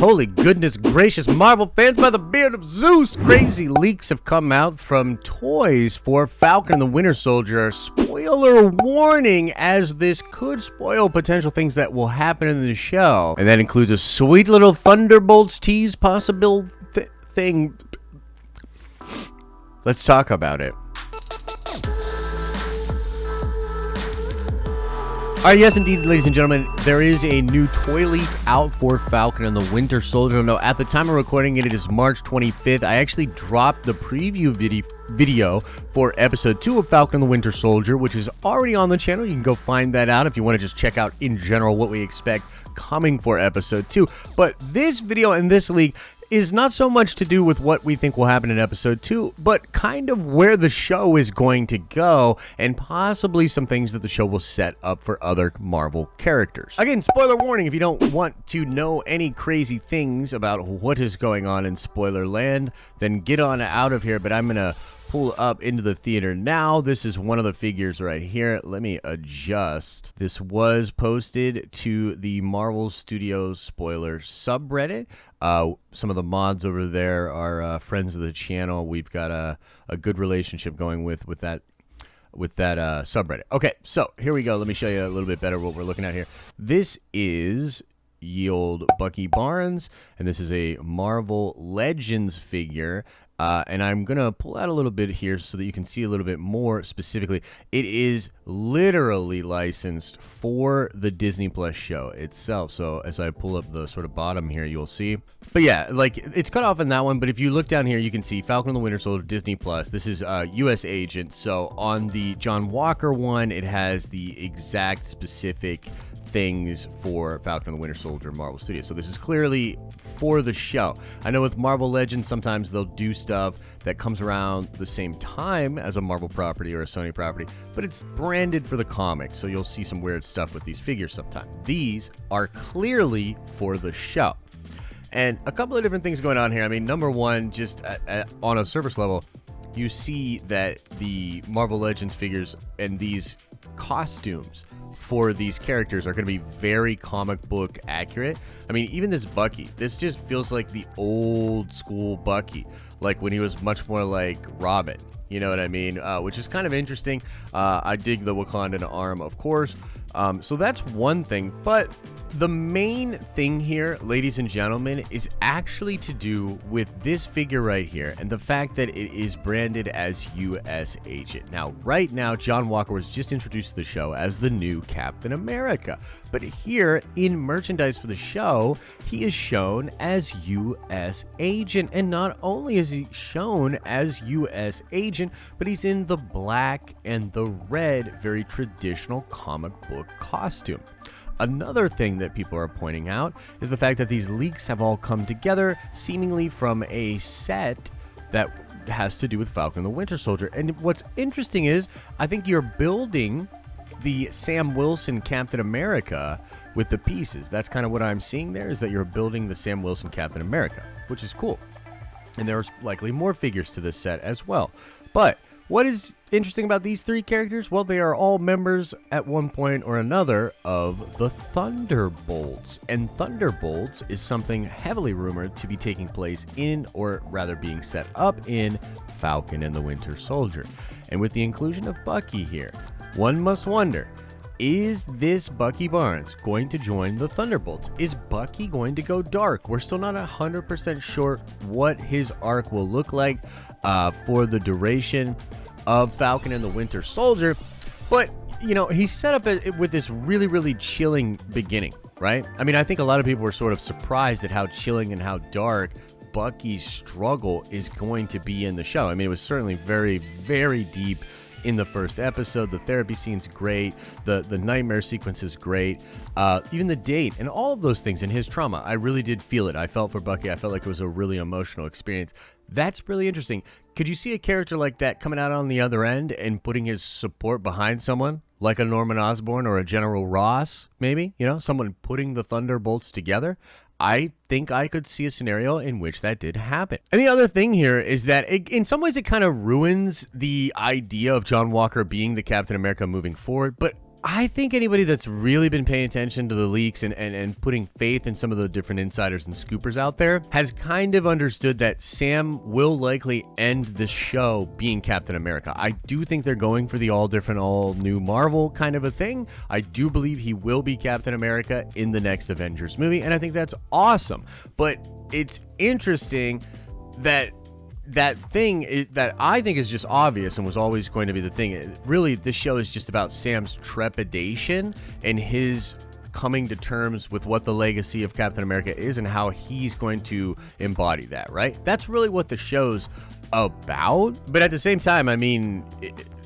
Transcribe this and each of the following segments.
Holy goodness gracious, Marvel fans, by the beard of Zeus! Crazy leaks have come out from toys for Falcon and the Winter Soldier. Spoiler warning, as this could spoil potential things that will happen in the show. And that includes a sweet little Thunderbolts tease possible thing. Let's talk about it. Alright, yes indeed, ladies and gentlemen, there is a new toy leak out for Falcon and the Winter Soldier. No, at the time of recording it, it is March 25th. I actually dropped the preview video for episode 2 of Falcon and the Winter Soldier, which is already on the channel. You can go find that out if you want to just check out in general what we expect coming for episode 2. But this video and this leak is not so much to do with what we think will happen in episode 2, but kind of where the show is going to go and possibly some things that the show will set up for other Marvel characters. Again, spoiler warning, if you don't want to know any crazy things about what is going on in spoiler land, then get on out of here, but I'm gonna pull up into the theater now. This is one of the figures right here. Let me adjust. This was posted to the Marvel Studios spoiler subreddit. Some of the mods over there are friends of the channel. We've got a good relationship going with that subreddit. Okay, so here we go. Let me show you a little bit better what we're looking at here. This is ye old Bucky Barnes, and this is a Marvel Legends figure. And I'm going to pull out a little bit here so that you can see a little bit more specifically. It is literally licensed for the Disney Plus show itself. So as I pull up the sort of bottom here, you'll see. But yeah, like it's cut off in that one. But if you look down here, you can see Falcon and the Winter Soldier, Disney Plus. This is U.S. Agent. So on the John Walker one, it has the exact specific things for Falcon and the Winter Soldier Marvel Studios. So this is clearly for the show. I know with Marvel Legends, sometimes they'll do stuff that comes around the same time as a Marvel property or a Sony property, but it's branded for the comics, so you'll see some weird stuff with these figures sometimes. These are clearly for the show. And a couple of different things going on here. I mean, number one, just on a surface level, you see that the Marvel Legends figures and these costumes for these characters are going to be very comic book accurate. I mean, even this Bucky, this just feels like the old school Bucky, like when he was much more like Robin, you know what I mean? Which is kind of interesting. I dig the Wakandan arm, of course. So that's one thing, but the main thing here, ladies and gentlemen, is actually to do with this figure right here and the fact that it is branded as U.S. Agent. Now, right now, John Walker was just introduced to the show as the new Captain America, but here in merchandise for the show, he is shown as U.S. Agent, and not only is he shown as U.S. Agent, but he's in the black and the red, very traditional comic book costume. Another thing that people are pointing out is the fact that these leaks have all come together seemingly from a set that has to do with Falcon and the Winter Soldier. And what's interesting is I think you're building the Sam Wilson Captain America with the pieces. That's kind of what I'm seeing there, is that you're building the Sam Wilson Captain America, which is cool. And there's likely more figures to this set as well. But what is interesting about these three characters? Well, they are all members at one point or another of the Thunderbolts. And Thunderbolts is something heavily rumored to be taking place in, or rather being set up in, Falcon and the Winter Soldier. And with the inclusion of Bucky here, one must wonder, is this Bucky Barnes going to join the Thunderbolts? Is Bucky going to go dark? We're still not 100% sure what his arc will look like for the duration of Falcon and the Winter Soldier, but you know, he's set up with this really, really chilling beginning, right? I mean, I think a lot of people were sort of surprised at how chilling and how dark Bucky's struggle is going to be in the show. I mean, it was certainly very, very deep in the first episode. The therapy scene's great. The nightmare sequence is great. Even the date and all of those things and his trauma, I really did feel it. I felt for Bucky. I felt like it was a really emotional experience. That's really interesting. Could you see a character like that coming out on the other end and putting his support behind someone like a Norman Osborn or a General Ross, maybe? You know, someone putting the Thunderbolts together? I think I could see a scenario in which that did happen. And the other thing here is that in some ways it kind of ruins the idea of John Walker being the Captain America moving forward, but I think anybody that's really been paying attention to the leaks and putting faith in some of the different insiders and scoopers out there has kind of understood that Sam will likely end the show being Captain America. I do think they're going for the all different, all new Marvel kind of a thing. I do believe he will be Captain America in the next Avengers movie, and I think that's awesome. But it's interesting that thing that I think is just obvious and was always going to be the thing. Really, this show is just about Sam's trepidation and his coming to terms with what the legacy of Captain America is and how he's going to embody that, right? That's really what the show's about. But at the same time, I mean,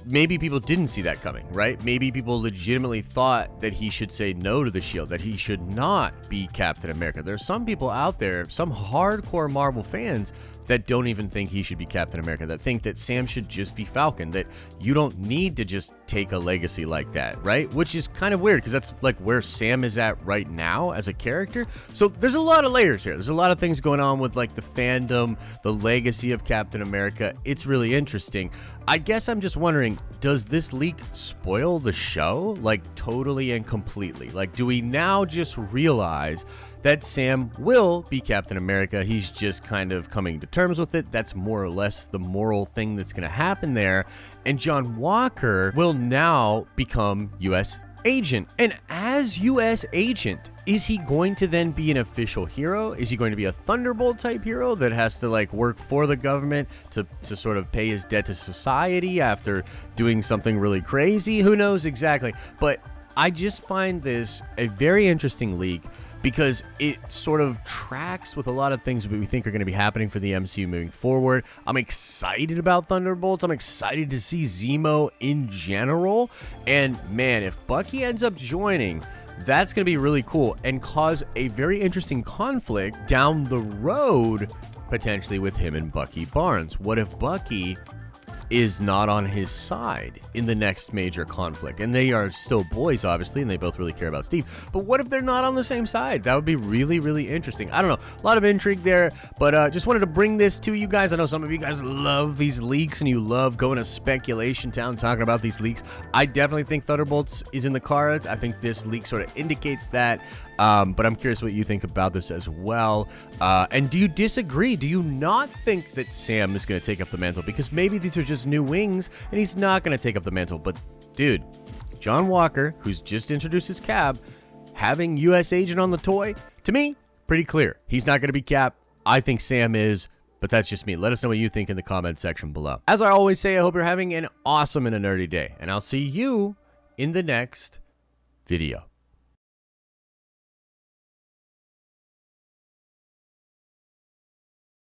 maybe people didn't see that coming, right? Maybe people legitimately thought that he should say no to the shield, that he should not be Captain America. There's some people out there, some hardcore Marvel fans, that don't even think he should be Captain America, that think that Sam should just be Falcon, that you don't need to just take a legacy like that, right? Which is kind of weird because that's like where Sam is at right now as a character. So there's a lot of layers here. There's a lot of things going on with like the fandom, the legacy of Captain America. It's really interesting. I guess I'm just wondering, does this leak spoil the show? Like totally and completely? Like, do we now just realize that Sam will be Captain America? He's just kind of coming to terms with it. That's more or less the moral thing that's going to happen there. And John Walker will now become U.S. agent. And as U.S. agent, is he going to then be an official hero? Is he going to be a Thunderbolt type hero that has to like work for the government to sort of pay his debt to society after doing something really crazy? Who knows exactly? But I just find this a very interesting leak because it sort of tracks with a lot of things that we think are going to be happening for the MCU moving forward. I'm excited about Thunderbolts. I'm excited to see Zemo in general. And man, if Bucky ends up joining, that's going to be really cool and cause a very interesting conflict down the road, potentially with him and Bucky Barnes. What if Bucky is not on his side in the next major conflict? And they are still boys, obviously, and they both really care about Steve. But what if they're not on the same side? That would be really, really interesting. I don't know. A lot of intrigue there, but just wanted to bring this to you guys. I know some of you guys love these leaks and you love going to speculation town talking about these leaks. I definitely think Thunderbolts is in the cards. I think this leak sort of indicates that. But I'm curious what you think about this as well. And do you disagree? Do you not think that Sam is going to take up the mantle? Because maybe these are just new wings and he's not going to take up the mantle. But dude, John Walker, who's just introduced his Cap, having U.S. agent on the toy, to me, pretty clear. He's not going to be Cap. I think Sam is. But that's just me. Let us know what you think in the comment section below. As I always say, I hope you're having an awesome and a nerdy day. And I'll see you in the next video.